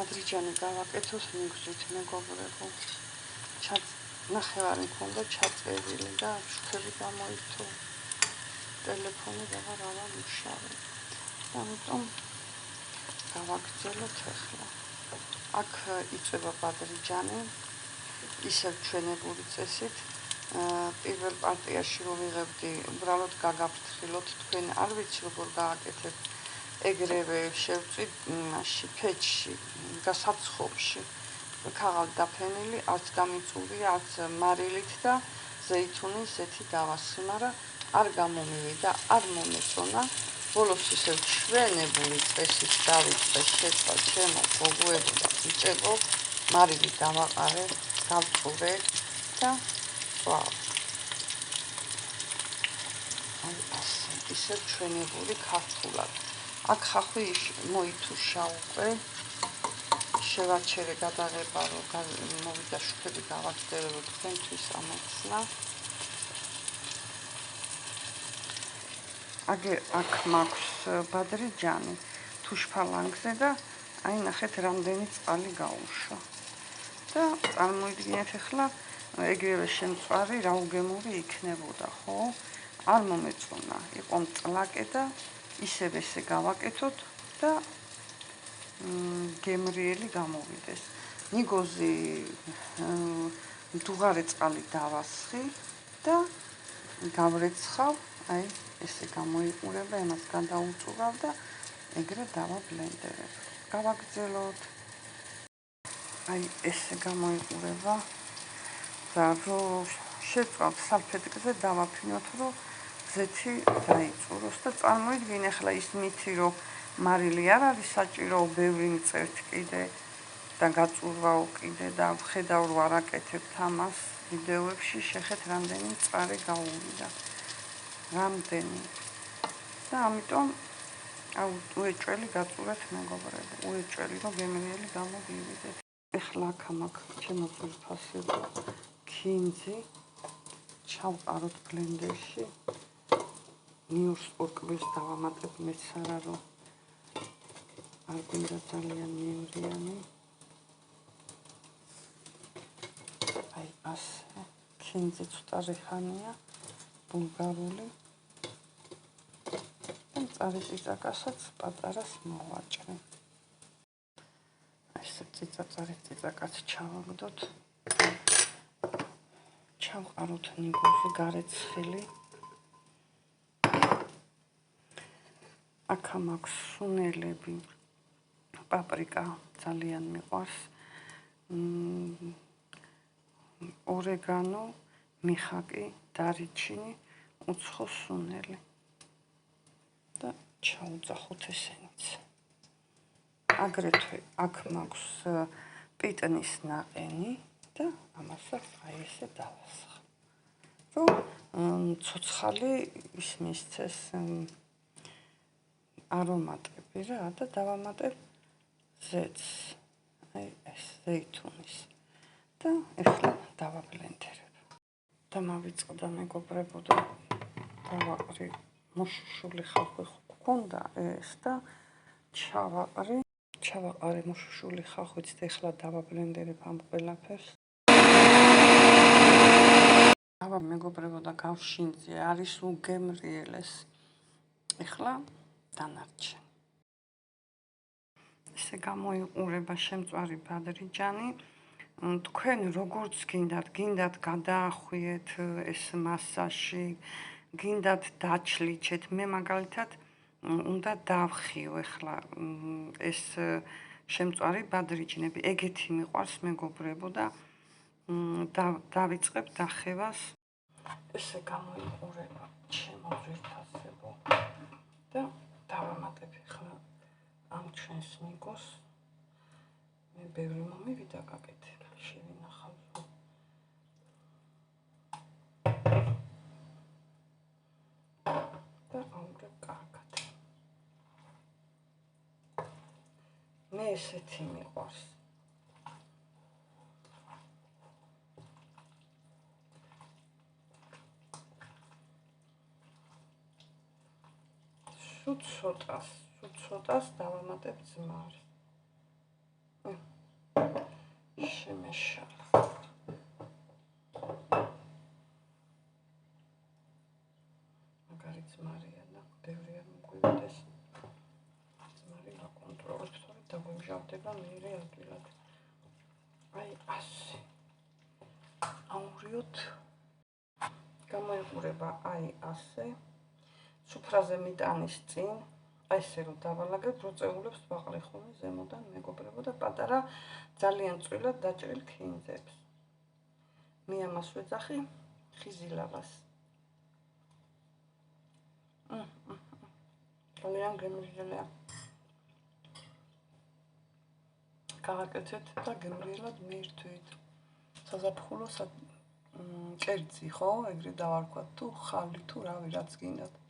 ადრიჯანი გავაკეთოს მიგზით მეგობრებო. ნახევარი მქონდა ჩაწერილი და შუქები გამოირთო. ტელეფონი აღარ მუშაობს. ამიტომ გავაგრძელოთ ახლა. აქ იწება ადრიჯანი, ისევ ჩვენებული წესით. პირველ პარტიაში რომ ვიღებდი, უბრალოდ გაგაფრთხილოთ, თქვენ არ ვიცი როგორ გააკეთებ. ეგრევე შევწვით იმაში, ფეჩში, გასაცხობში. ქაღალდი დაფენილი, არც გამიწურია, არც მარილით და ზეითუნი ისეთი დავასხი, მაგრამ არ გამომივიდა, არ მომეწონა. ბოლოს ისევ ჩვენებული წესით დავიწყე შეწვა ჩემო გოგოებო და ბიჭებო, მარილი დავაყარე, გავწურე და ვაუ. ასე, ისევ ჩვენებული ქართულად. აქ ხახვი მოითუშა უკვე. შევარჩერე გადაღება, რომ მოვიდა შუქები გავაგრძელებო თქვენთვის ამოცნა. აქ მაქვს ბადრიჯანი თუშფალანგზე და აი ნახეთ რამდენი წყალი გაუშვა. და წარმოიდგინეთ ახლა ეგრევე შემწვარი რა უგემური იქნებოდა, ხო? არ მომეწონა, იყო მწლაკე და ისევ ესე გავაკეთოთ და გემრიელი გამოვიდეს. ნიგოზი მდუღარე წყალი დავასხი და გავრეცხავ, აი ესე გამოიყურება, იმას გადაუწურავ და ეგრე დავაბლენდერებ. გავაგრძელოთ. აი ესე გამოიყურება და რომ შეწავთ სალფეტკზე დავაფინოთ, რომ ზეთი დაიწუროს და წარმოიდგინე ახლა ის მითი, რომ მარილი არ არის საჭირო, ბევრი მწერთ კიდე და გაწურვაო კიდე და ვხედავ რომ არ აკეთებთ ამას ვიდეოებში, შეხეთ რამდენი მწარე გაუვიდა. რამდენი. და ამიტომ უეჭველი გაწურეთ მეგობრებო, უეჭველი რომ გემრიელი გამოვიდეთ. ახლა აქ მაქვს ჩემო ძვირფასი ქინძი, ჩავყაროთ ბლენდერში. ნიურს ორკბილს დავამატებ, მეც არა რომ არ გვინდა ძალიან მიემრიანი. აი ასე, ქინძი ცოტა რიხანია, ბულგარული. და მწარე წიწაკასაც პატარას მოვაჭრე. ესე წიწაკაც ჩავაგდოთ. ჩავყაროთ ნიგოზი გარეცხილი. აქ მაქვს სუნელები, პაპრიკა ძალიან მიყვარს, ორეგანო, მიხაკი, დარიჩინი, უცხო სუნელი და ჩაუძახოთ ესენიც. აგრეთვე აქ მაქვს პიტნის ნაყენი და ამასაც აი ესე დავასხა. რომ ცოცხალი ის მისცეს არომატები რა და დავამატებ ზეთს, აი ეს ზეითუნის და ახლა დავაბლენდერებ. და მოვიწყდა მეგობრებო და დავაყრი მოშუშული ხახვი ჰქონდა ეს და ჩავაყარე მოშუშული ხახვით და ახლა დავაბლენდერებ ამ ყველაფერს. მეგობრებო და გავშინძე, არის უგემრიელეს. ახლა დანარჩენი. ესე გამოიყურება შემწვარი ბადრიჯანი. თქვენ როგორც გინდათ გადაახვიეთ ეს მასაჟი, გინდათ დაჩლიჩეთ. მე მაგალითად უნდა დავხიო ახლა ეს შემწვარი ბადრიჯნები. ეგეთი მიყვარს მეგობრებო და დავიწყებ დახევას. ესე გამოიყურება ჩემო ძვირფასებო და დავამატებ ახლა ამ ჩვენს ნიგოს. მე ბევრი მომივიდა გაკეთება, შევინახავ. და ამრებ კარგად. მე ესეთი მიყვარს. სულ ცოტას დავამატებ ძმას. მაშალა. მაგარი ძმარია და ბევრი არ მოგვივიდეს. ძმარი გაკონტროლებს, თორე დაგვიმჟავდება მერე ადვილად. აი ასე. აურიოთ. გამოიყურება აი ასე. სუფრაზე მიტანის წინ, აი ესე რომ დავალაგებ, როწეულებს ვაყრე ხოლმე ზემოდან მეგობრებო და პატარა ძალიან წვრილად დაჭრილ ქინძებს. მე ამას ვეძახი ხიზილავას. ძალიან გემრიელია. გავაკეთეთ და გემრიელად მივირთვით. საზაფხულო კერძი ხო, ეგრე დავარქვათ თუ ხალი თუ რავი რაც გინდათ.